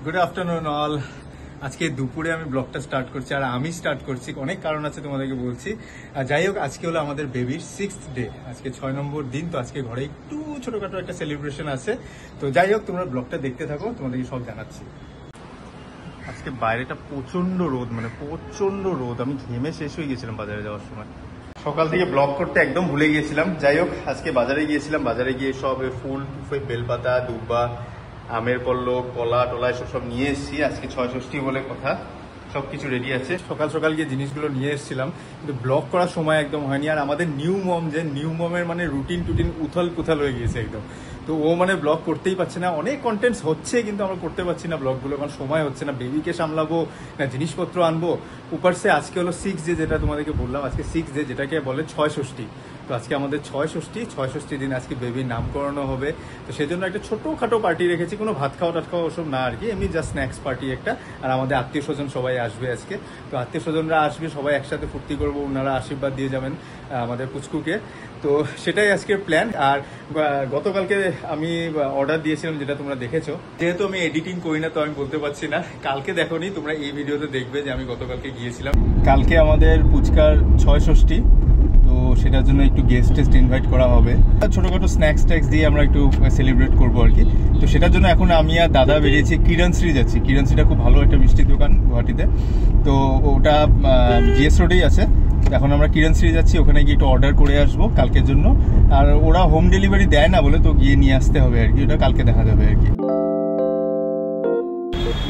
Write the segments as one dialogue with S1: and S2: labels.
S1: Good afternoon all. আজকে দুপুরে আমি ব্লগটা স্টার্ট করছি, আর আমি স্টার্ট করছি অনেক কারণ আছে তোমাদেরকে বলছি। যাই হোক, আজকে হলো আমাদের বেবির 6th ডে, আজকে 6 নম্বর দিন। তো আজকে ঘরে একটু ছোটখাটো একটা সেলিব্রেশন আছে। তো যাই হোক, তোমরা ব্লগটা দেখতে থাকো, তোমাদেরকে সব জানাচ্ছি। আজকে বাইরেটা প্রচন্ড রোদ, মানে প্রচন্ড রোদ, আমি ঘেমে শেষ হয়ে গেছিলাম বাজারে যাওয়ার সময়। সকাল থেকে ব্লগ করতে একদম ভুলে গিয়েছিলাম। যাই হোক, আজকে বাজারে গিয়েছিলাম, বাজারে গিয়ে সব ফুল বেলপাতা, দুব্বা, আমের পল্লব, কলা টলা এসব সব নিয়ে এসেছি। আজকে 6ষষ্ঠী বলে কথা, সবকিছু রেডি আছে। সকাল সকাল গিয়ে জিনিসগুলো নিয়ে এসেছিলাম, কিন্তু ব্লগ করার সময় একদম হয়নি। আর আমাদের নিউ মমের মানে রুটিন উথাল পুথাল হয়ে গিয়েছে একদম। তো ও মানে ব্লগ করতেই পারছে না, অনেক কন্টেন্টস হচ্ছে কিন্তু আমরা করতে পারছি না ব্লগগুলো, কারণ সময় হচ্ছে না। বেবিকে সামলাবো না, জিনিসপত্র আনবো। উপারসে আজকে হলো 6 ডে, যেটা তোমাদেরকে বললাম, আজকে 6 ডে, যেটাকে বলে 6ষষ্ঠী। তো আজকে আমাদের 6ষষ্ঠী দিন, আজকে বেবির নামকরণ হবে। তো সেজন্য একটা ছোটোখাটো পার্টি রেখেছি, কোনো ভাত খাওয়া ওসব না আর কি, এমনি জাস্ট স্ন্যাক্স পার্টি একটা। আর আমাদের আত্মীয় স্বজন সবাই আসবে আজকে। তো আত্মীয় স্বজনরা আসবে, সবাই একসাথে ফুর্তি করবো, ওনারা আশীর্বাদ দিয়ে যাবেন আমাদের পুচকুকে। তো সেটাই আজকের প্ল্যান। আর গতকালকে আমি অর্ডার দিয়েছিলাম, যেটা তোমরা দেখেছো। যেহেতু আমি এডিটিং করি না, তো আমি বলতে পারছি না। কালকে দেখোনি তোমরা, এই ভিডিওতে দেখবে যে আমি গতকালকে গিয়েছিলাম। কালকে আমাদের পুচকার 6ষষ্ঠী, তো সেটার জন্য একটু গেস্ট ইনভাইট করা হবে। ছোটখাটো স্ন্যাক্স দিয়ে আমরা একটু সেলিব্রেট করবো আর কি। তো সেটার জন্য এখন আমি আর দাদা বেরিয়েছি, কিরণশ্রী যাচ্ছি। কিরণশ্রীটা খুব ভালো একটা মিষ্টির দোকান গুয়াহাটিতে, তো ওটা জিএস রোডেই আছে। এখন আমরা কিরণশ্রী যাচ্ছি, ওখানে গিয়ে একটু অর্ডার করে আসবো কালকের জন্য। আর ওরা হোম ডেলিভারি দেয় না বলে, তো গিয়ে নিয়ে আসতে হবে আর কি, ওটা কালকে দেখা যাবে আর কি।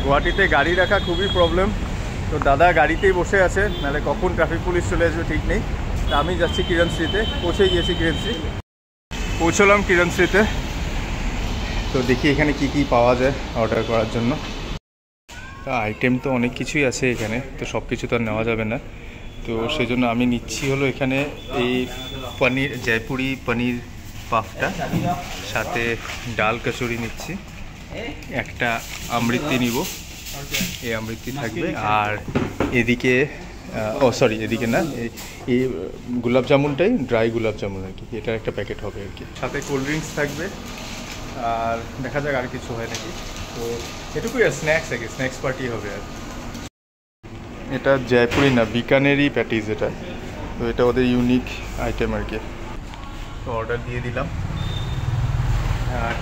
S1: গুয়াহাটিতে গাড়ি রাখা খুবই প্রবলেম, তো দাদা গাড়িতেই বসে আছে, নাহলে কখন ট্রাফিক পুলিশ চলে আসবে ঠিক নেই। তা আমি যাচ্ছি কিরণশ্রীতে, পৌঁছে গিয়েছি কিরণশ্রী, পৌঁছলাম কিরণশ্রীতে। তো দেখি এখানে কি কি পাওয়া যায় অর্ডার করার জন্য। আইটেম তো অনেক কিছুই আছে এখানে, তো সব কিছু তো আর নেওয়া যাবে না। তো সেই জন্য আমি নিচ্ছি হলো এখানে এই পনির, জয়পুরি পনির পাফটা, সাথে ডাল কচুরি নিচ্ছি, একটা আমৃতি নিব, এই আমৃতি থাকবে। আর এদিকে এদিকে না, এই গোলাপ জামুনটাই ড্রাই গোলাপ জামুন আর কি, এটার একটা প্যাকেট হবে আর কি, সাথে কোল্ড ড্রিঙ্কস থাকবে। আর দেখা যাক আর কিছু হয় নাকি। তো এটুকুই, আর স্ন্যাক্স আর কি, স্ন্যাক্স পার্টি হবে আর। এটা জয়পুরি না, বিকানেরি প্যাটিস এটা। তো এটা ওদের ইউনিক আইটেম আর কি। তো অর্ডার দিয়ে দিলাম,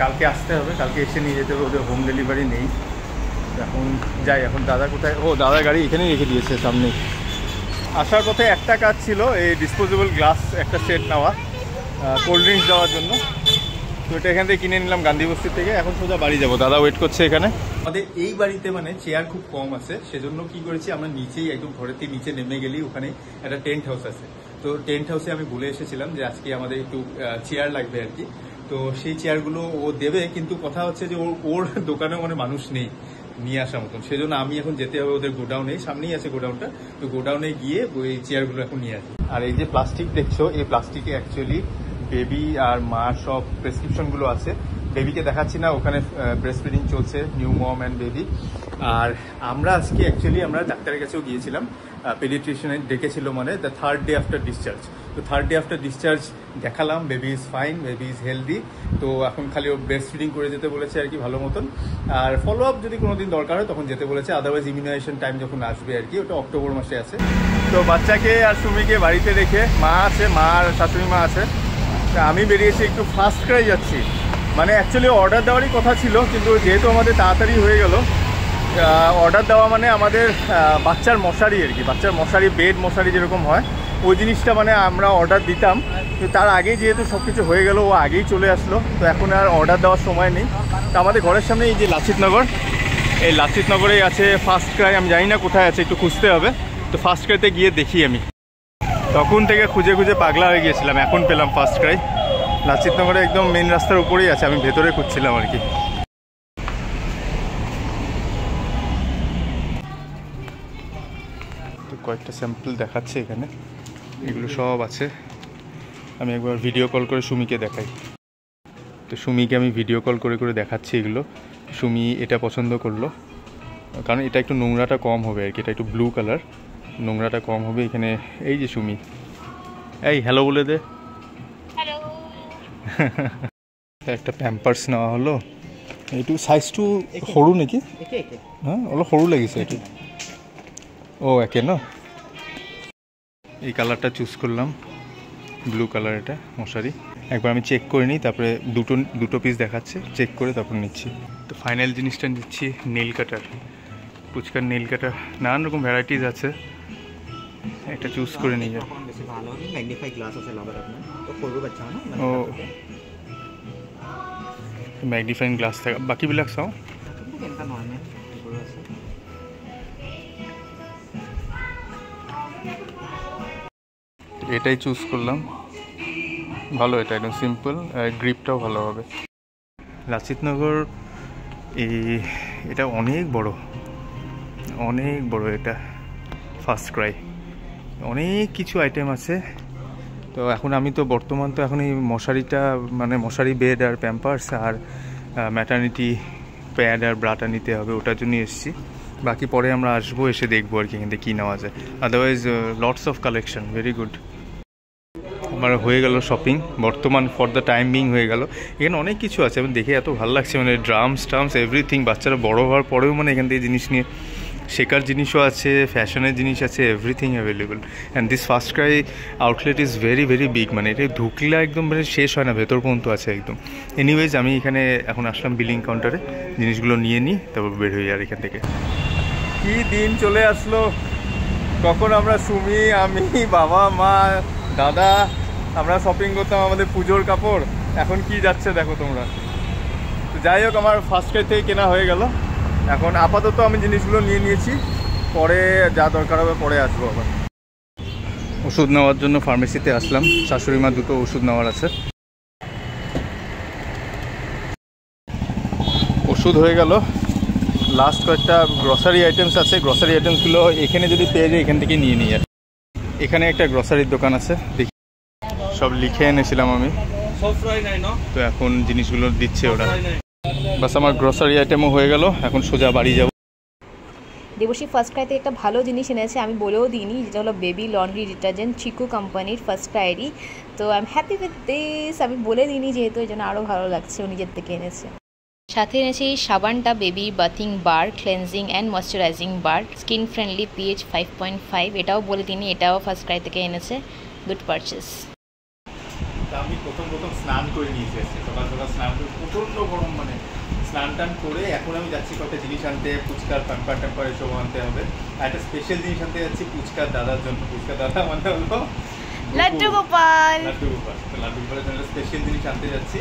S1: কালকে আসতে হবে, কালকে এসে নিয়ে যেতে হবে, ওদের হোম ডেলিভারি নেই। এখন যাই, এখন দাদা কোথায়? ও, দাদার গাড়ি এখানেই রেখে দিয়েছে সামনেই। আসার পথে একটা কাজ ছিল, এই ডিসপোজেবল গ্লাস একটা সেট নেওয়া কোল্ড ড্রিঙ্কস দেওয়ার জন্য। তো এটা এখান থেকে কিনে নিলাম গান্ধী বস্তি থেকে। এখন সোজা বাড়ি যাবো, দাদা ওয়েট করছে এখানে। আমাদের এই বাড়িতে মানে চেয়ার খুব কম আছে, সেজন্য কি করেছি আমরা, নিচেই একদম ঘরের থেকে নিচে নেমে গেলেই ওখানে একটা টেন্ট হাউস আছে। তো টেন্ট হাউসে আমি বলে এসেছিলাম যে আজকে আমাদের একটু চেয়ার লাগবে আর কি। তো সেই চেয়ারগুলো ও দেবে, কিন্তু কথা হচ্ছে যে ওর দোকানে মানে মানুষ নেই নিয়ে আসার মতন। সেজন্য আমি এখন যেতে হবে ওদের গোডাউনে, সামনেই আছে গোডাউনটা। তো গোডাউনে গিয়ে ওই চেয়ারগুলো এখন নিয়ে আসি। আর এই যে প্লাস্টিক দেখছো, এই প্লাস্টিকে অ্যাকচুয়ালি বেবি আর মা সব প্রেসক্রিপশনগুলো আছে। বেবিকে দেখাচ্ছি না, ওখানে ব্রেস্ট ফিডিং চলছে, নিউ মম অ্যান্ড বেবি। আর আমরা আজকে অ্যাকচুয়ালি আমরা ডাক্তারের কাছেও গিয়েছিলাম, পেডিয়াট্রিশিয়ানে ডেকেছিল, মানে the 3rd day after discharge. তো 3rd ডে আফটার ডিসচার্জ দেখালাম, baby is fine, baby is healthy. তো এখন খালি ও ব্রেস্ট ফিডিং করে যেতে বলেছে আর কি, ভালো মতন। আর ফলো আপ যদি কোনোদিন দরকার হয় তখন যেতে বলেছে, আদারওয়াইজ ইমিউনাইজেশন টাইম যখন আসবে আর কি, ওটা অক্টোবর মাসে আছে। তো বাচ্চাকে আর সুমিকে বাড়িতে রেখে, মা আছে, মা আর শাশুড়ি মা আছে, আমি বেরিয়েছি, একটু ফার্স্ট ক্রাই যাচ্ছি। মানে অ্যাকচুয়ালি অর্ডার দেওয়ারই কথা ছিল, কিন্তু যেহেতু আমাদের তাড়াতাড়ি হয়ে গেল, অর্ডার দেওয়া মানে আমাদের বাচ্চার মশারি আর কি, বাচ্চার মশারি, বেড মশারি যেরকম হয় ওই জিনিসটা মানে আমরা অর্ডার দিতাম। তো তার আগেই যেহেতু সব কিছু হয়ে গেল, ও আগেই চলে আসলো, তো এখন আর অর্ডার দেওয়ার সময় নেই। তো আমাদের ঘরের সামনে এই যে লাচিতনগর, এই লাচিতনগরেই আছে ফার্স্ট ক্রাই। আমি জানি না কোথায় আছে, একটু খুঁজতে হবে। তো ফার্স্ট ক্রাইতে গিয়ে দেখি আমি, তখন থেকে খুঁজে খুঁজে পাগলা হয়ে গিয়েছিলাম, এখন পেলাম ফার্স্ট ক্রাই। লাচিতনগরে একদম মেন রাস্তার উপরেই আছে, আমি ভেতরে খুঁজছিলাম আর কি। তো কয়েকটা স্যাম্পল দেখাচ্ছে এখানে, এগুলো সব আছে। আমি একবার ভিডিও কল করে সুমিকে দেখাই। তো সুমিকে আমি ভিডিও কল করে করে দেখাচ্ছি এগুলো। সুমি এটা পছন্দ করলো, কারণ এটা একটু নোংরাটা কম হবে আর কি, এটা একটু ব্লু কালার, নোংরাটা কম হবে এখানে। এই যে সুমি, এই হ্যালো বলে দে। একটা প্যাম্পার্স নেওয়া হলো, এইটো চাইজটো সৰু নেকি? হা অলপ সৰু লাগিছে এইটো। একে ন? এই কালারটা চুজ করলাম, ব্লু কালার, এটা মশারি। একবার আমি চেক করে নিই, তারপরে দুটো পিস দেখাচ্ছে, চেক করে তারপর নিচ্ছি। তো ফাইনাল জিনিসটা নিচ্ছি নেল কাটার, পুচকার নেল কাটার। নানান রকম ভ্যারাইটিস আছে, এটা চুজ করে নিই। ম্যাগনিফাইং গ্লাস থাকে, বাকীবিলাক চাওঁ। এটাই চুজ করলাম, ভালো, এটা একদম সিম্পল, গ্রিপটাও ভালো হবে। লাচিতনগর এটা অনেক বড় এটা ফার্স্ট ক্রাই, অনেক কিছু আইটেম আছে। তো এখন আমি তো বর্তমান তো এখন এই মশারিটা, মানে মশারি, বেড আর প্যাম্পার্স আর ম্যাটার্নিটি প্যাড আর ব্রাটা নিতে হবে, ওটার জন্যই এসেছি। বাকি পরে আমরা আসবো, এসে দেখবো আর কি এখান থেকে কী নেওয়া যায়। Otherwise lots of collection, very good. আমার হয়ে গেল শপিং, বর্তমান ফর দ্য টাইম বিং হয়ে গেল। এখানে অনেক কিছু আছে, আমি দেখে এত ভালো লাগছে, মানে ড্রামস এভরিথিং। বাচ্চারা বড় হওয়ার পরেও মানে এখান থেকে জিনিস নিয়ে শেখার জিনিসও আছে, ফ্যাশনের জিনিস আছে, everything available. And this first Cry outlet is very very big, মানে এটা ঢুকলে একদম মানে শেষ হয় না, ভেতর পর্যন্ত আছে একদম। এনিওয়েজ আমি এখানে এখন আসলাম বিলিং কাউন্টারে, জিনিসগুলো নিয়ে নিই, তারপর বের হয়ে আর এখান থেকে। কী দিন চলে আসলো, কখন আমরা সুমি, আমি, বাবা, মা, দাদা, আমরা শপিং করতাম আমাদের পুজোর কাপড়, এখন কি যাচ্ছে দেখো তোমরা। তো যাই হোক, আমার ফার্স্ট ক্রাই থেকে কেনা হয়ে গেল। এখন আপাতত আমি জিনিসগুলো নিয়ে নিয়েছি, পরে যা দরকার হবে পরে আসবো আবার। ওষুধ নেওয়ার জন্য ফার্মেসিতে আসলাম, শাশুড়ি মা দুটো ওষুধ নেওয়ার আছে। ওষুধ হয়ে গেল, লাস্ট কয়েকটা গ্রসারি আইটেমস আছে, গ্রসারি আইটেমসগুলো এখানে যদি পেয়ে যাই এখান থেকে নিয়ে নিই। আর এখানে একটা গ্রসারির দোকান আছে, দেখি সব লিখে এনেছিলাম আমি, তো এখন জিনিসগুলো দিচ্ছে ওরা। বাস আমার গ্রসারি আইটেমও হয়ে গেল, এখন সোজা বাড়ি যাব।
S2: দেবশ্রী ফার্স্ট ক্রাইতে একটা ভালো জিনিস এনেছে, আমি বলেও দিইনি, যেটা হলো বেবি লন্ড্রি ডিটারজেন্ট, চিকু কোম্পানির ফার্স্ট ক্রাইরই। তো I am happy with this, আমি বলে দিইনি যেহেতু, এই জন্য আরও ভালো লাগছে, ও নিজের থেকে এনেছে। সাথে এনেছে এই সাবানটা, baby bathing bar, cleansing and moisturising bar, skin friendly, pH 5.5, এটাও বলে দিইনি, এটাও ফার্স্ট ক্রাই থেকে এনেছে, গুড পারচেস।
S1: আমি প্রথম স্নান করে নিয়েছি, সকাল সকাল স্নান করে, প্রচণ্ড গরম, মানে স্নান টান করে এখন আমি যাচ্ছি কয়েকটা জিনিস আনতে, ফুচকার প্যাম্পার এসব আনতে হবে। আর একটা স্পেশাল জিনিস আনতে যাচ্ছি ফুচকার দাদার জন্য। ফুচকার দাদা মানে হলো
S2: লাড্ডু গোপাল,
S1: তো লাড্ডু গোপালের জন্য স্পেশাল জিনিস আনতে যাচ্ছি,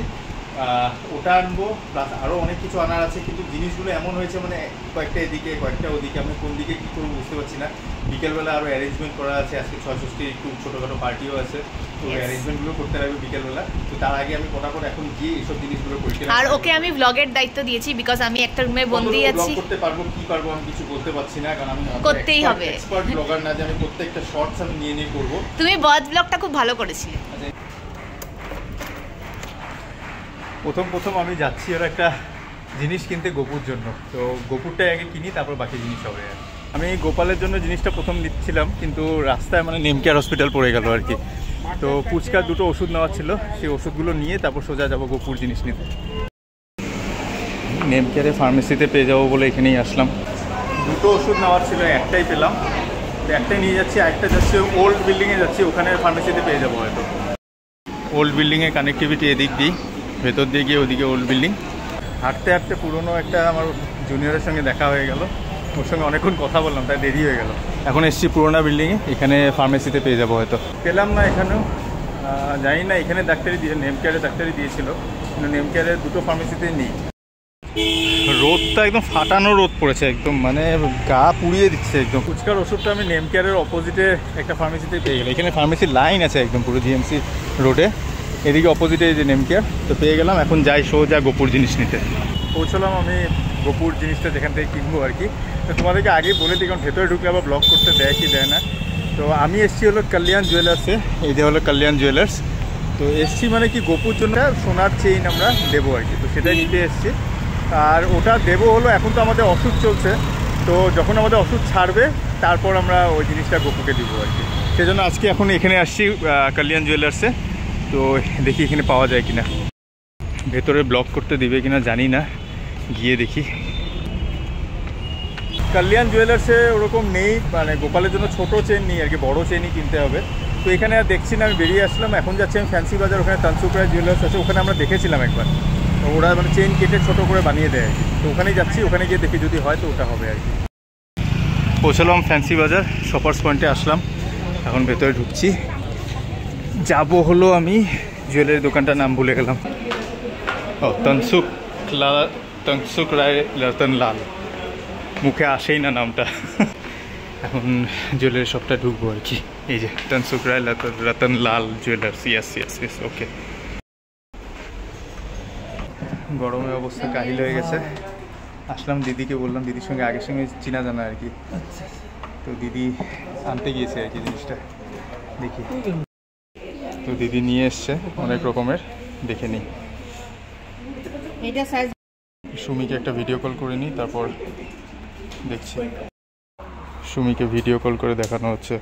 S1: ওটা আনবো, প্লাস আরও অনেক কিছু আনার আছে। কিন্তু জিনিসগুলো এমন হয়েছে, মানে কয়েকটা এদিকে কয়েকটা ওদিকে, আমি কোন দিকে কী করবো বুঝতে পারছি না। বিকেলবেলা আরও অ্যারেঞ্জমেন্ট করা আছে, আজকে ৬৬ একটু ছোটোখাটো পার্টিও আছে, তো অ্যারেঞ্জমেন্টগুলো করতে লাগবে বিকেলবেলা। তো তার আগে আমি ফটাফট এখন গিয়ে এইসব জিনিসগুলো করে।
S2: আর ওকে আমি ব্লগের দায়িত্ব দিয়েছি, বিকজ আমি একটা রুমে বন্দি আছি।
S1: করতে পারবো কি পারবো আমি কিছু বলতে পারছি না, কারণ আমি
S2: করতেই হবে,
S1: এক্সপার্ট ব্লগার না যে আমি প্রত্যেকটা শর্টস আমি নিয়ে করবো।
S2: তুমি বদ ব্লগটা খুব ভালো করেছিলে।
S1: প্রথম আমি যাচ্ছি ওর একটা জিনিস কিনতে গোপুর জন্য, তো গোপুরটাই আগে কিনি, তারপর বাকি জিনিস হবে। আমি গোপালের জন্য জিনিসটা প্রথম নিচ্ছিলাম, কিন্তু রাস্তায় মানে নেম কেয়ার হসপিটাল পড়ে গেল আর কি। তো ফুচকার দুটো ওষুধ নেওয়া ছিল, সেই ওষুধগুলো নিয়ে তারপর সোজা যাবো গোপুর জিনিস নিতে। নেম কেয়ারে ফার্মেসিতে পেয়ে যাবো বলে এখানেই আসলাম। দুটো ওষুধ নেওয়ার ছিল, একটাই পেলাম, তো একটাই নিয়ে যাচ্ছি, একটা যাচ্ছে ওল্ড বিল্ডিংয়ে যাচ্ছি, ওখানে ফার্মেসিতে পেয়ে যাবো হয়তো। ওল্ড বিল্ডিংয়ে কানেক্টিভিটি এদিক দিই, ভেতর দিয়ে গিয়ে ওদিকে ওল্ড বিল্ডিং। হাঁটতে হাঁটতে পুরনো একটা আমার জুনিয়রের সঙ্গে দেখা হয়ে গেল, ওর সঙ্গে অনেকক্ষণ কথা বললাম, তাই দেরি হয়ে গেল। এখন এসছি পুরোনো বিল্ডিংয়ে, এখানে ফার্মেসিতে পেয়ে যাবো হয়তো। পেলাম না এখানেও, জানি না, এখানে ডাক্তারি দিয়ে নেম কেয়ারে ডাক্তারি দিয়েছিল, কিন্তু নেম কেয়ারের দুটো ফার্মেসিতেই নেই। রোদটা একদম ফাটানো রোদ পড়েছে, একদম মানে গা পুড়িয়ে দিচ্ছে একদম। ফুচকার ওষুধটা আমি নেম কেয়ারের অপোজিটে একটা ফার্মেসিতে পেয়ে গেলাম। এখানে ফার্মেসির লাইন আছে একদম পুরো জিএমসি রোডে, এদিকে অপোজিটে যে নেম কেয়ার, তো পেয়ে গেলাম। এখন যাই সোজা গোপুর জিনিস নিতে। পৌঁছলাম আমি গোপুর জিনিসটা যেখান থেকে কিনবো আর কি। তো তোমাদেরকে আগেই বলে দিই, কারণ ভেতরে ঢুকলে আবার ব্লগ করতে দেয় কি দেয় না। তো আমি এসছি হলো কল্যাণ জুয়েলার্সে, এই যে হলো কল্যাণ জুয়েলার্স। তো এসছি মানে কি গোপুর জন্য সোনার চেইন আমরা দেবো আর কি, তো সেটাই নিতে এসছি। আর ওটা দেবো হলো, এখন তো আমাদের ওষুধ চলছে, তো যখন আমাদের ওষুধ ছাড়বে তারপর আমরা ওই জিনিসটা গোপুকে দিব আর কি। সেজন্য আজকে এখন এখানে আসছি কল্যাণ জুয়েলার্সে। তো দেখি এখানে পাওয়া যায় কিনা, ভেতরে ব্লক করতে দিবে কিনা জানি না, গিয়ে দেখি। কল্যাণ জুয়েলার্সে ওরকম নেই, মানে গোপালের জন্য ছোটো চেন নেই আর কি, বড়ো চেনই কিনতে হবে। তো এখানে আর দেখছি না, আমি বেরিয়ে আসলাম। এখন যাচ্ছি আমি ফ্যান্সি বাজার, ওখানে তনসুক রায় জুয়েলার্স আছে, ওখানে আমরা দেখেছিলাম একবার। তো ওরা মানে চেন কেটে ছোটো করে বানিয়ে দেয় আর কি। তো ওখানেই যাচ্ছি, ওখানে গিয়ে দেখি যদি হয় তো ওটা হবে আর কি। পৌঁছালাম ফ্যান্সি বাজার, শপার্স পয়েন্টে আসলাম, এখন ভেতরে ঢুকছি। যাব হলো আমি জুয়েলারি দোকানটার নাম ভুলে গেলাম, ও তনসুক রায় রতন লাল, মুখে আসেই না নামটা। এখন জুয়েলারি শপটা ঢুকবো আর কি। এই যে তনসুক রায় Ratan Lal jewellers, yes okay. গরমে অবস্থা কাহিল হয়ে গেছে। আসলাম, দিদিকে বললাম, দিদির সঙ্গে আগের সঙ্গে চেনা জানা আর কি। তো দিদি আনতে গিয়েছে আর কি জিনিসটা, দেখি। তো দিদি নিয়ে এসছে অনেক রকমের, দেখে নিই। সুমিকে একটা ভিডিও কল করে নিই, তারপর দেখছি। সুমিকে ভিডিও কল করে দেখানো হচ্ছে,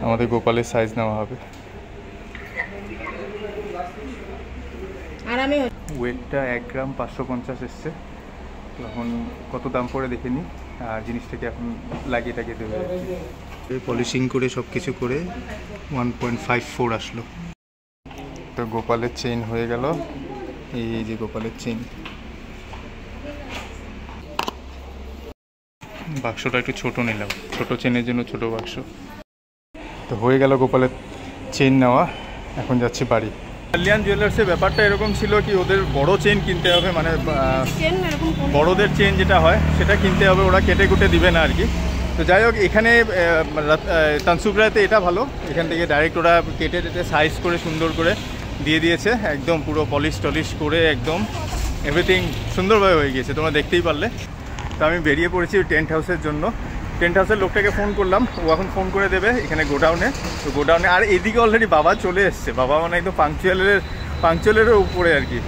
S1: আমাদের গোপালের সাইজ নেওয়া হবে। ওয়েটটা 1 গ্রাম 550 এসছে। এখন কত দাম পড়ে দেখে নিই, আর জিনিসটাকে এখন লাগিয়ে টাকিয়ে দেবে। পলিশিং করে সব কিছু করে 1.54 আসলো। তো গোপালের চেইন হয়ে গেল, এই যে গোপালের চেইন। বাক্সটা একটু ছোট নিলাম, ছোট চেনের জন্য ছোট বাক্স। তো হয়ে গেল গোপালের চেইন নেওয়া, এখন যাচ্ছি বাড়ি। কল্যাণ জুয়েলার্সের ব্যাপারটা এরকম ছিল কি, ওদের বড় চেন কিনতে হবে, মানে বড়দের চেন যেটা হয় সেটা কিনতে হবে, ওরা কেটে কুটে দিবে না আর কি। তো যাই হোক, এখানে তনসুক রায়তে এটা ভালো, এখান থেকে ডাইরেক্ট ওরা কেটে টেটে সাইজ করে সুন্দর করে দিয়ে দিয়েছে, একদম পুরো পলিশ টলিশ করে একদম এভরিথিং সুন্দরভাবে হয়ে গিয়েছে, তোমরা দেখতেই পারলে। তো আমি বেরিয়ে পড়েছি টেন্ট হাউসের জন্য। টেন্ট হাউসের লোকটাকে ফোন করলাম, ও এখন ফোন করে দেবে এখানে গোডাউনে। তো গোডাউনে, আর এদিকে অলরেডি বাবা চলে এসছে, বাবা মানে একদম পাংচুয়ালের উপরে আর কি।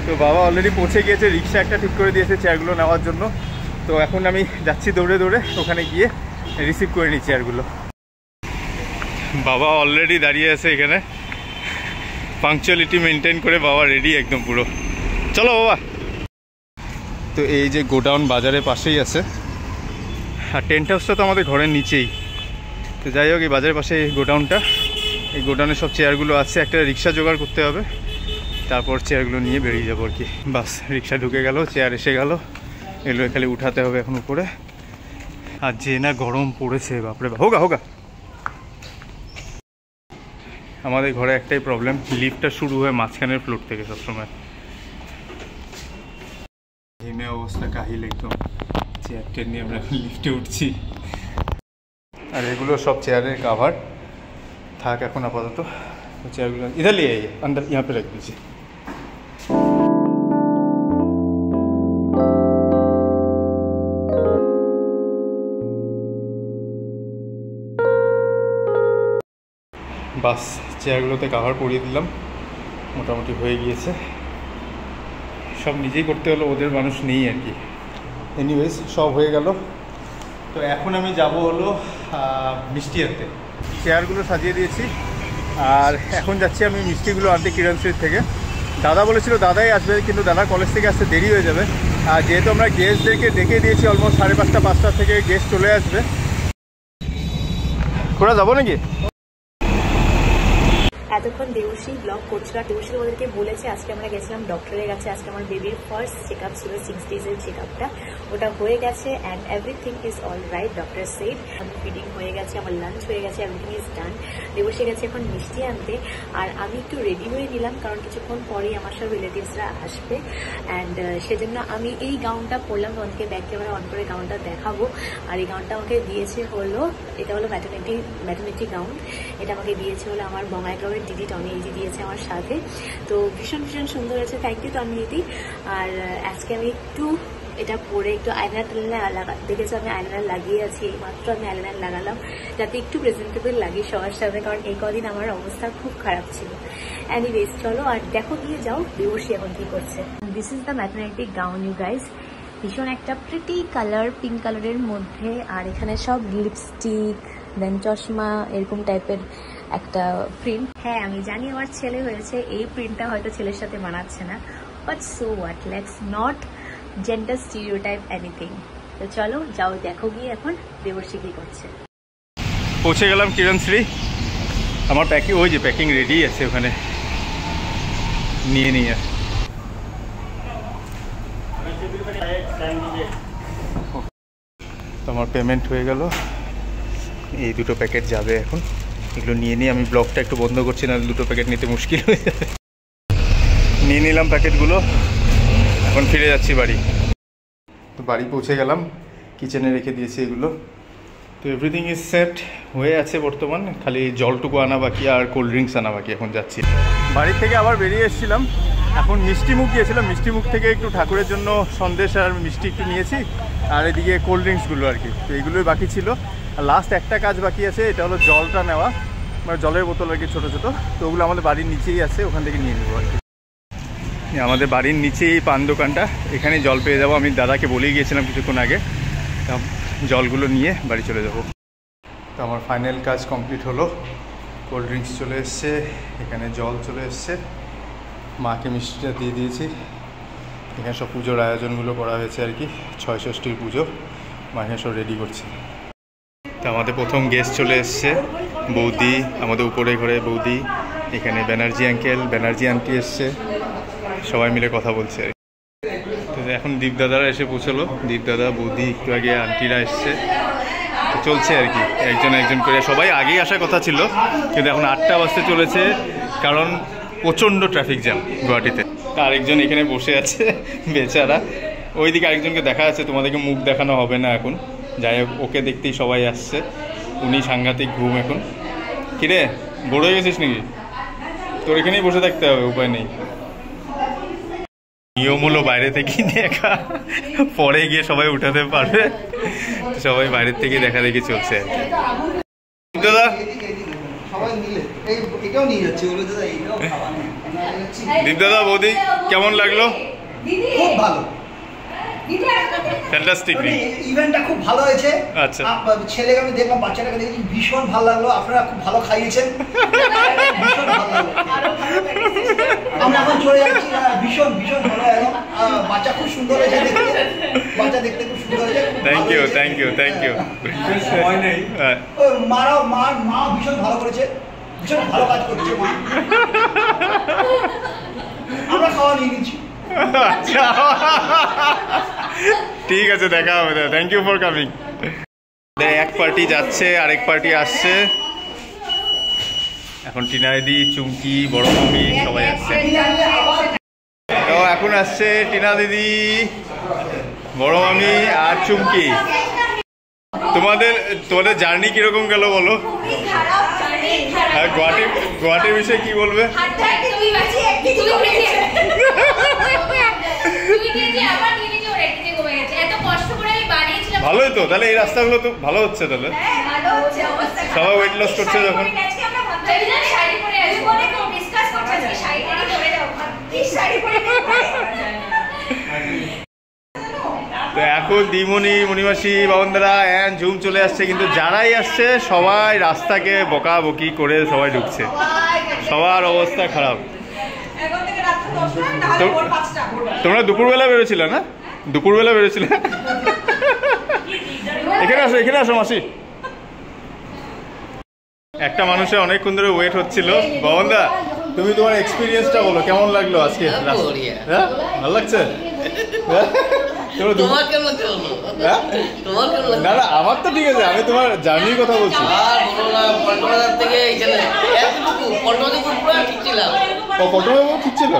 S1: তো বাবা অলরেডি পৌঁছে গিয়েছে, রিক্সা একটা ঠিক করে দিয়েছে চেয়ারগুলো নেওয়ার জন্য। তো এখন আমি যাচ্ছি দৌড়ে দৌড়ে ওখানে গিয়ে রিসিভ করে নিই চেয়ারগুলো। বাবা অলরেডি দাঁড়িয়ে আছে এখানে, পাংচুয়ালিটি মেনটেন করে বাবা রেডি একদম পুরো। চলো বাবা। তো এই যে গোডাউন বাজারের পাশেই আছে, আর টেন্ট হাউসটা তো আমাদের ঘরের নিচেই। তো যাই হোক, এই বাজারের পাশে এই গোডাউনটা, এই গোডাউনে সব চেয়ারগুলো আছে। একটা রিক্সা জোগাড় করতে হবে, তারপর চেয়ারগুলো নিয়ে বেরিয়ে যাবো আর কি। বাস, রিক্সা ঢুকে গেল, চেয়ার এসে গেল, এগুলো খালি উঠাতে হবে এখন উপরে। আর যে না গরম পড়েছে, বাপরে বাপ। হোগা আমাদের ঘরে একটাই প্রবলেম, লিফটটা শুরু হয় মাঝখানের ফ্লোর থেকে সবসময়। ঘেমে অবস্থা কাহিল একদম, চেয়ারটা নিয়ে আমরা লিফটে উঠছি। আর এগুলো সব চেয়ারের কাভার থাক এখন আপাতত। চেয়ারগুলো ইধার লিয়ে আইয়ে अंदर यहाँ पे रख दीजिए। বাস, চেয়ারগুলোতে কাভার পরিয়ে দিলাম, মোটামুটি হয়ে গিয়েছে। সব নিজেই করতে হলো, ওদের মানুষ নেই আর কি। এনিওয়েজ, সব হয়ে গেল। তো এখন আমি যাব হলো মিষ্টি আনতে। চেয়ারগুলো সাজিয়ে দিয়েছি, আর এখন যাচ্ছি আমি মিষ্টিগুলো আনতে কিরণ স্ট্রিট থেকে। দাদা বলেছিল দাদাই আসবে, কিন্তু দাদা কলেজ থেকে আসতে দেরি হয়ে যাবে। আর যেহেতু আমরা গেস্টদেরকে ডেকে দিয়েছি, অলমোস্ট 5:30 5টা থেকে গেস্ট চলে আসবে। ঘোরা যাবো নাকি?
S2: এতক্ষণ দেবশ্রী ব্লগ করছিল, আর দেবশ্রী ওদেরকে বলেছে আজকে আমরা গেছিলাম ডক্টরের কাছে। আজকে আমার বেবির ফার্স্ট চেক আপ ছিল, 6 ডেজের চেক আপটা, ওটা হয়ে গেছে and everything is all right. Doctor said feeding হয়ে গেছে, আমার লাঞ্চ হয়ে গেছে, এভরিথিং ইজ ডান। দেবশ্রী গেছে এখন মিষ্টি আনতে, আর আমি একটু রেডি হয়ে নিলাম, কারণ কিছুক্ষণ পরেই আমার সব রিলেটিভসরা আসবে। অ্যান্ড সেজন্য আমি এই গাউনটা পরলাম, তোমাদেরকে ব্যাক ক্যামেরা অন করে গাউনটা দেখাবো। আর এই গাউনটা আমাকে দিয়েছে হলো, এটা হলো ম্যাটারনিটি গাউন। এটা আমাকে দিয়েছে হলো আমার বঙ্গাইগাঁওয়ের দিদি টনি, এই দিয়েছে আমার সাথে। তো ভীষণ সুন্দর আছে, থ্যাংক ইউ টনি দিদি। আর আজকে আমি একটু এটা পরে একটু আইলাইনার দেখেছো, আমি আইলাইনার লাগিয়ে আছি, এইমাত্র আমি আইলাইনার লাগালাম, যাতে একটু প্রেজেন্টেবল লাগে সবার সামনে, কারণ এই কদিন আমার অবস্থা খুব খারাপ ছিল। এনিওয়েজ, চলো আর দেখো, দিয়ে যাও দেবশ্রী এখন কি করছে। This is the maternity gown you guys, ভীষণ একটা প্রিটি কালার, পিঙ্ক কালারের মধ্যে। আর এখানে সব লিপস্টিক, দেন চশমা, এরকম টাইপের একটা প্রিন্ট। হ্যাঁ, আমি জানি আমার ছেলে হয়েছে, এই প্রিন্টটা হয়তো ছেলের সাথে মানাচ্ছে না, but so what, let's not gender stereotype anything. তো চলো যাও দেখো গিয়ে এখন দেবর্ষী কি করছে।
S1: পৌঁছে গেলাম কিরণশ্রী, আমার প্যাকিং ওই যে প্যাকিং রেডি আছে ওখানে, নিয়ে নিয়ে আমার পেমেন্ট হয়ে গেল। এই দুটো প্যাকেট যাবে এখন, এগুলো নিয়ে নিয়ে আমি ব্লগটা একটু বন্ধ করছি, না দুটো প্যাকেট নিতে মুশকিল হয়ে যাবে। নিয়ে নিলাম প্যাকেটগুলো, এখন ফিরে যাচ্ছি বাড়ি। তো বাড়ি পৌঁছে গেলাম, কিচেনে রেখে দিয়েছি এগুলো। তো এভরিথিং ইজ সেট হয়ে আছে বর্তমান, খালি জলটুকু আনা বাকি আর কোল্ড ড্রিঙ্কস আনা বাকি। এখন যাচ্ছি বাড়ি থেকে, আবার বেরিয়ে এসেছিলাম, এখন মিষ্টিমুখ গিয়েছিলাম, মিষ্টিমুখ থেকে একটু ঠাকুরের জন্য সন্দেশ আর মিষ্টি একটু নিয়েছি, আর এদিকে কোল্ড ড্রিঙ্কসগুলো আর কি। তো এইগুলোই বাকি ছিল, আর লাস্ট একটা কাজ বাকি আছে, এটা হলো জলটা নেওয়া, মানে জলের বোতল আর কি ছোটো ছোটো। তো ওগুলো আমাদের বাড়ির নিচেই আছে, ওখান থেকে নিয়ে নেবো আর কি। আমাদের বাড়ির নিচেই এই পান দোকানটা, এখানে জল পেয়ে যাবো। আমি দাদাকে বলেই গিয়েছিলাম কিছুক্ষণ আগে, জলগুলো নিয়ে বাড়ি চলে যাব। তো আমার ফাইনাল কাজ কমপ্লিট হলো, কোল্ড ড্রিঙ্কস চলে এসছে, এখানে জল চলে এসছে, মাকে মিষ্টিটা দিয়ে দিয়েছি। এখানে সব পুজোর আয়োজনগুলো করা হয়েছে আর কি, ৬ ষষ্ঠীর পুজো, মা এখানে সব রেডি করছে। তো আমাদের প্রথম গেস্ট চলে এসছে, বৌদি, আমাদের উপরে ঘরে বৌদি, এখানে ব্যানার্জি আঙ্কেল, ব্যানার্জি আন্টি এসছে, সবাই মিলে কথা বলছে। তো এখন দীপদাদারা এসে পৌঁছলো, দীপদাদা, বৌদি, একটু আগে আন্টিরা এসছে। তো চলছে আর কি, একজন একজন করে, সবাই আগেই আসার কথা ছিল, কিন্তু এখন 8টা বাজতে চলেছে, কারণ প্রচণ্ড ট্রাফিক জ্যাম গুয়াহাটিতে। আরেকজন এখানে বসে আছে বেচারা, ওইদিকে আরেকজনকে দেখা আছে, তোমাদেরকে মুখ দেখানো হবে না এখন, যাই হোক ওকে দেখতেই সবাই আসছে। উনি সাংঘাতিক ঘুম এখন। কিরে, বড় হয়ে গেছিস নাকি? তোর এখানেই বসে থাকতে হবে, উপায় নেই। নিয়ম হলো বাইরে থেকেই দেখা, পরে গিয়ে সবাই উঠাতে পারবে, সবাই বাইরের থেকে দেখা দেখি চলছে আর কি। দাদা দীপদাদা, বৌদি, কেমন লাগলো?
S3: খুব ভালো,
S1: ফ্যান্টাস্টিক।
S3: ইভেন্টটা খুব ভালো হয়েছে।
S1: আচ্ছা,
S3: ছেলেকে আমি দেখলাম, বাচ্চাটাকে দেখেছি, ভীষণ ভালো লাগলো। আপনারা খুব ভালো খাইয়েছেন, ভীষণ ভালো লাগলো। আমরা এখন চলে যাচ্ছি, ভীষণ ভীষণ ভালো একদম। বাচ্চা খুব সুন্দর হয়েছে দেখতে, বাচ্চা দেখতে খুব সুন্দর হয়েছে।
S1: Thank you, thank you, thank you. সময় নেই।
S3: মা ভীষণ ভালো করেছে, ভীষণ ভালো কাজ করেছে মা। আমরা খাওয়া নিয়ে নিচ্ছি।
S1: আচ্ছা, ঠিক আছে, দেখা হবে। Thank you for coming. এক পার্টি যাচ্ছে, আরেক পার্টি আসছে। এখন টিনা দিদি, চুমকি, বড় মামি সবাই আসছে। তো এখন আসছে টিনা দিদি, বড় মামি আর চুমকি। তোমাদের জার্নি কিরকম গেল বলো? গুয়াহাটির বিষয়ে কি বলবে? ভালোই তো, তাহলে এই রাস্তাগুলো তো ভালো হচ্ছে, তাহলে সবাই ওয়েট লস করছে যখন। তো এখন দিমনি, মণিমাসি, বাবনদারা অ্যান ঝুম চলে আসছে, কিন্তু যারাই আসছে সবাই রাস্তাকে বকাবকি করে সবাই ঢুকছে, সবার অবস্থা খারাপ। তোমরা দুপুরবেলা বেরোছিলে না? দুপুরবেলা বেরোছিলে? এখানে আসো, এখানে আসো মাসি। একটা মানুষের অনেকক্ষণ ধরে ওয়েট হচ্ছিল। বাবনদা, তুমি তোমার এক্সপিরিয়েন্সটা বলো, কেমন লাগলো আজকে? হ্যাঁ, ভালো লাগছে? না না, আমার তো ঠিক আছে, আমি তোমার জার্নির কথা বলছি। ঠিক ছিল।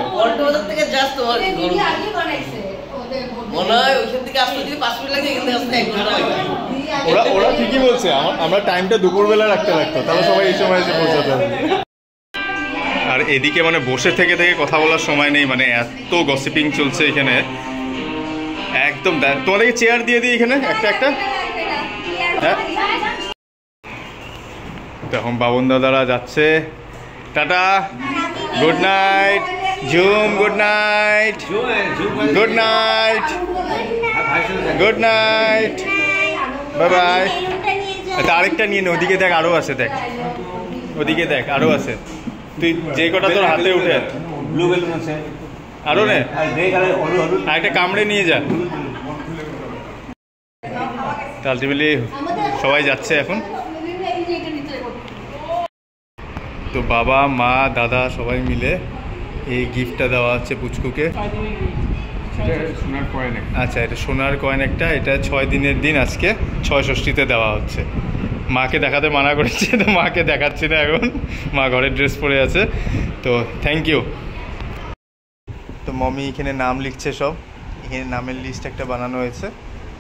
S1: ওরা ঠিকই বলছে, আমরা টাইমটা দুপুরবেলা রাখতে লাগতো, তাহলে সবাই এই সময় এসে পৌঁছাতে হবে। আর এদিকে মানে বসে থেকে কথা বলার সময় নেই, মানে এত গসিপিং চলছে এখানে একদম। তোমাদেরকে চেয়ার দিয়ে দিই এখানে একটা একটা। হ্যাঁ, এখন বাবন দাদারা যাচ্ছে, tata, good night. Jhum, good night, good night, good night, bye bye. আচ্ছা, আরেকটা নিয়ে নে, ওদিকে দেখ আরও আছে, দেখ ওদিকে দেখ আরও আছে। তুই যে কটা তোর হাতে উঠে, ব্লু বেলুন আছে। আরো নে,
S3: হলুদ
S1: আর একটা কামড়ে নিয়ে যা। আলটিমেটলি সবাই যাচ্ছে এখন। তো বাবা মা দাদা সবাই মিলে এই গিফটটা দেওয়া হচ্ছে পুচকুকে। আচ্ছা, এটা সোনার কয়েন একটা, এটা 6 দিনের দিন, আজকে 6 ষষ্ঠীতে দেওয়া হচ্ছে। মাকে দেখাতে মানা করেছে, তো মাকে দেখাচ্ছি না এখন, মা ঘরের ড্রেস পরে আছে। তো থ্যাংক ইউ। তো মমি এখানে নাম লিখছে সব, এখানে নামের লিস্ট একটা বানানো হয়েছে।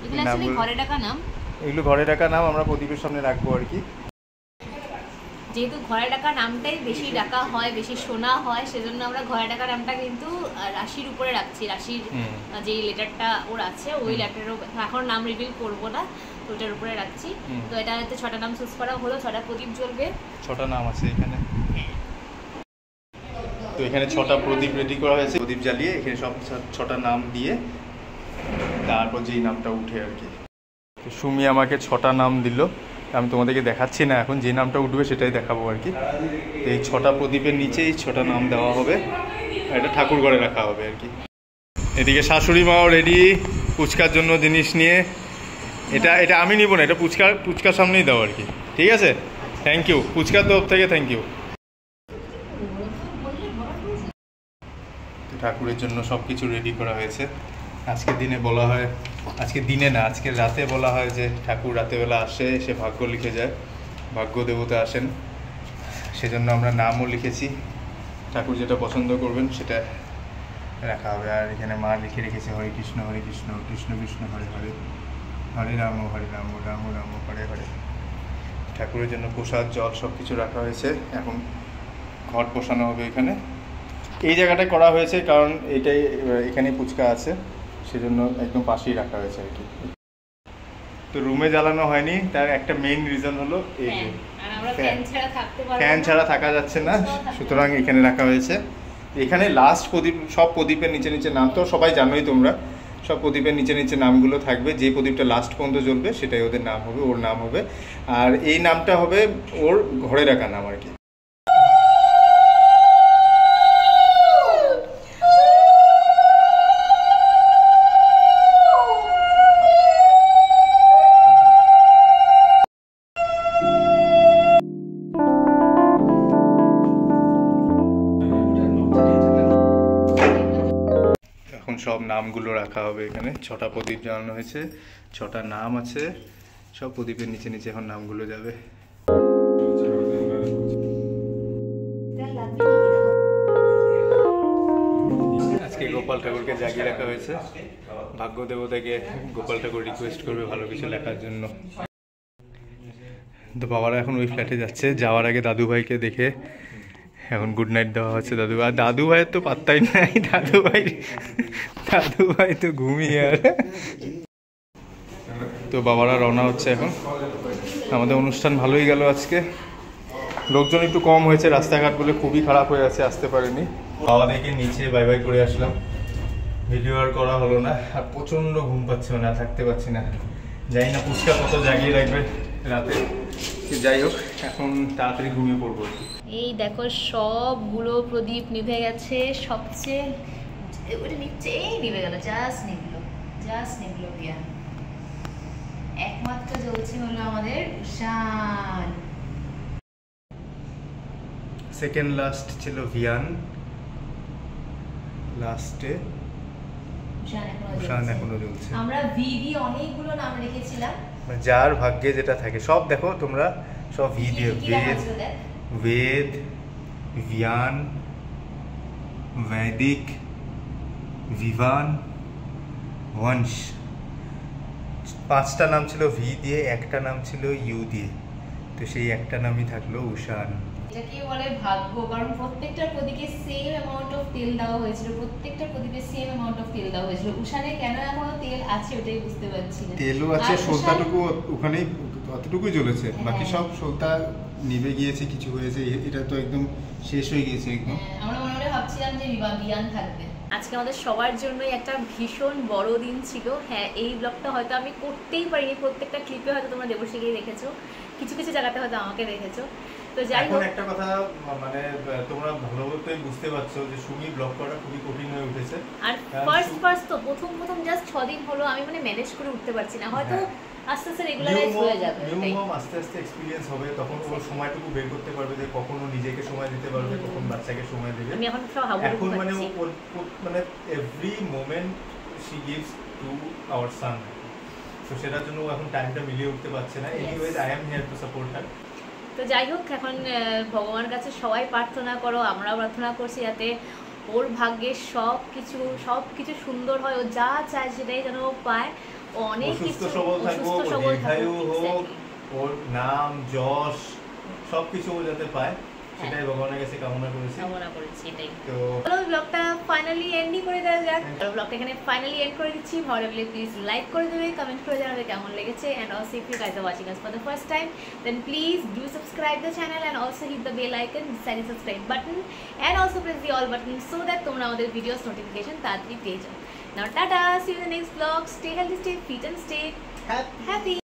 S2: এগুলো ঘরে রাখা নাম,
S1: এগুলো ঘরে রাখা নাম, আমরা প্রদীপের সামনে রাখবো আর কি।
S2: যেহেতু ঘরে ডাকা নামটাই বেশি ডাকা হয়, বেশি শোনা হয়, সেজন্য আমরা ঘরে ডাকা নামটা কিন্তু রাশির উপরে রাখছি। রাশির যে লেটারটা ওর আছে, ওই লেটারও এখন নাম রিভিল করবো না, ওইটার উপরে রাখছি। তো এটা হচ্ছে 6টা নাম চুজ করা হলো, 6টা প্রদীপ জ্বলবে।
S1: 6টা নাম আছে এখানে। তো এখানে 6টা প্রদীপ রেডি করা হয়েছে, প্রদীপ জ্বালিয়ে এখানে সব 6টা নাম দিয়ে তারপর যেই নামটা উঠে আর কি। সুমি আমাকে 6টা নাম দিল, আমি তোমাদেরকে দেখাচ্ছি না এখন, যে নামটা উঠবে সেটাই দেখাবো আর কি। তো এই 6টা প্রদীপের নিচেই 6টা নাম দেওয়া হবে, এটা ঠাকুর ঘরে রাখা হবে আর কি। এদিকে শাশুড়ি মাও রেডি পুচকার জন্য জিনিস নিয়ে। এটা আমি নিব না, এটা পুচকার সামনেই দাও আর কি, ঠিক আছে? থ্যাংক ইউ, পুচকার তরফ থেকে থ্যাংক ইউ। ঠাকুরের জন্য সব কিছু রেডি করা হয়েছে। আজকের দিনে বলা হয়, আজকের দিনে না, আজকের রাতে বলা হয় যে ঠাকুর রাতেবেলা আসে, এসে ভাগ্য লিখে যায়, ভাগ্য দেবতা আসেন। সেজন্য আমরা নামও লিখেছি, ঠাকুর যেটা পছন্দ করবেন সেটা রাখা হবে। আর এখানে মা লিখে রেখেছে হরে কৃষ্ণ কৃষ্ণ কৃষ্ণ হরে হরে, হরে রাম রাম রাম হরে হরে। ঠাকুরের জন্য প্রসাদ জল সব কিছু রাখা হয়েছে। এখন ঘট বসানো হবে এখানে। এই জায়গাটায় করা হয়েছে কারণ এখানে পুচকা আছে, সেজন্য একদম পাশেই রাখা হয়েছে আর কি। তো রুমে জ্বালানো হয়নি, তার একটা মেইন রিজন হলো এই যে ফ্যান ছাড়া থাকা যাচ্ছে না, সুতরাং এখানে রাখা হয়েছে। এখানে লাস্ট প্রদীপ, সব প্রদীপের নিচে নিচে নাম তো সবাই জানোই তোমরা, সব প্রদীপের নিচে নিচে নামগুলো থাকবে। যে প্রদীপটা লাস্ট পর্যন্ত জ্বলবে সেটাই ওদের নাম হবে, ওর নাম হবে। আর এই নামটা হবে ওর ঘরে রাখা নাম আর কি। সব নামগুলো রাখা হবে এখানে। 6টা প্রদীপ জ্বালানো হয়েছে, 6টা নাম আছে, সব প্রদীপের নিচে নিচে এখন নামগুলো যাবে। আজকে গোপাল ঠাকুরকে জাগিয়ে রাখা হয়েছে, ভাগ্য দেবতাকে গোপাল ঠাকুর রিকোয়েস্ট করবে ভালো কিছু লেখার জন্য। তো বাবারা এখন ওই ফ্ল্যাটে যাচ্ছে, যাওয়ার আগে দাদু ভাইকে দেখে এখন গুড নাইট দেওয়া হচ্ছে দাদু ভাই। দাদু ভাইয়ের তো পাত্তাই নাই, দাদু ভাই তো ঘুমিয়ে আর। তো বাবারা রওনা হচ্ছে এখন। আমাদের অনুষ্ঠান ভালোই গেল আজকে, লোকজন একটু কম হয়েছে, রাস্তাঘাট বলে খুবই খারাপ হয়ে আছে, আসতে পারিনি। বাবাদেরকে নিচে বাই বাই করে আসলাম, ভিডিও আর করা হলো না। আর প্রচণ্ড ঘুম পাচ্ছে, মানে থাকতে পারছি না। যাই না পুচকা কত জাগিয়ে রাখবে রাতে, যাই হোক এখন তাড়াতাড়ি ঘুমিয়ে পড়বো।
S2: এই দেখো সবগুলো প্রদীপ নিভে গেছে, সবচেয়ে ওটা নিচেই নিভে গেল, জাস্ট নিভলো বিয়ান। একমাত্র জ্বলছে হলো আমাদের উষান।
S1: সেকেন্ড লাস্ট ছিল ভিয়ান, লাস্টে উষান এখনো জ্বলছে।
S2: আমরা ভিডি অনেকগুলো নাম রেখেছিলাম,
S1: যার ভাগ্যে যেটা থাকে সব দেখো তোমরা, সব ভি দিয়ে, वेद, वियान, वैदिक, विवान, वंश। 5টা নাম ছিল ভি দিয়ে, একটা নাম ছিল ইউ দিয়ে, তো সেই একটা নামই থাকলো উষান।
S2: এটাকে বলে ভাগ্য, কারণ প্রত্যেকটা প্রদীপে সেম অ্যামাউন্ট অফ তেল দেওয়া হয়েছিল, প্রত্যেকটা প্রদীপে সেম অ্যামাউন্ট অফ তেল দেওয়া হয়েছিল। উষানে কেন এখনো তেল আছে ওটাই বুঝতে পারছি না।
S1: তেলও আছে, সলতাটুকু ওখানেই অতটুকুই জ্বলেছে, বাকি সব সলতা নিভে গিয়েছে, কিছু হয়েছে, এটা তো একদম শেষ হয়ে গিয়েছে একদম।
S2: আমরা মনে মনে ভাবছিলাম যে বিয়ান থাকবে। আজকে আমাদের সবার জন্যই একটা ভীষণ বড় দিন ছিল। হ্যাঁ, এই ব্লগটা হয়তো আমি করতেই পারিনি, প্রত্যেকটা ক্লিপে হয়তো তোমরা দেবশ্রীকেই দেখেছো, কিছু কিছু জায়গাতে হয়তো আমাকে দেখেছো। তো যাই হোক,
S1: একটা কথা মানে তোমরা ভালোভাবে বুঝতে পারছো যে সুমি ব্লগ করাটা খুবই কঠিন হয়ে উঠেছে।
S2: আর ফার্স্ট তো প্রথম জাস্ট 6 দিন হলো আমি মানে ম্যানেজ করে উঠতে পারছি না, হয়তো আস্তে আস্তে রেগুলারাইজ হয়ে যাবে।
S1: আস্তে আস্তে এক্সপেরিয়েন্স হবে, তখন ওর সময়টুকু বের করতে পারবে যে কখনো নিজেকে সময় দিতে পারবে, কখন বাচ্চাকে সময় দেবে।
S2: আমি এখন সব হাবুডুবু
S1: এখন মানে
S2: খাচ্ছি।
S1: মানে every moment she gives to our son, তো সেটার জন্য এখন টাইমটা মিলিয়ে উঠতে পারছে না। Anyways I am here to support her.
S2: তো যাই হোক, এখন ভগবানের কাছে সবাই প্রার্থনা করো, আমরাও প্রার্থনা করছি যাতে ওর ভাগ্যে সব কিছু সুন্দর হয়, ও যা চায় সেটাই যেন ও পায়। ও অনেক কিছু
S1: সুস্থ সবল থাকুক, ওর নাম যশ সবকিছু ও যাতে পায় সেটাই ভগবানের কাছে কামনা করেছি এটাই। তো
S2: ব্লগটা ফাইনালি এন্ডই করে দেওয়া যাক। ব্লগটা এখানে ফাইনালি এন্ড করে দিচ্ছি। ভালো লাগলে প্লিজ লাইক করে দেবে, কমেন্ট করে জানাবে কেমন লেগেছে, and also if you guys are watching us for the first time then please do subscribe the channel and also hit the bell icon beside the subscribe button and also press the all button so that তোমরা আমাদের videos notification তাড়াতাড়ি পেয়ে যাও। Now tata, see you in the next vlog. Stay healthy, stay fit and stay happy.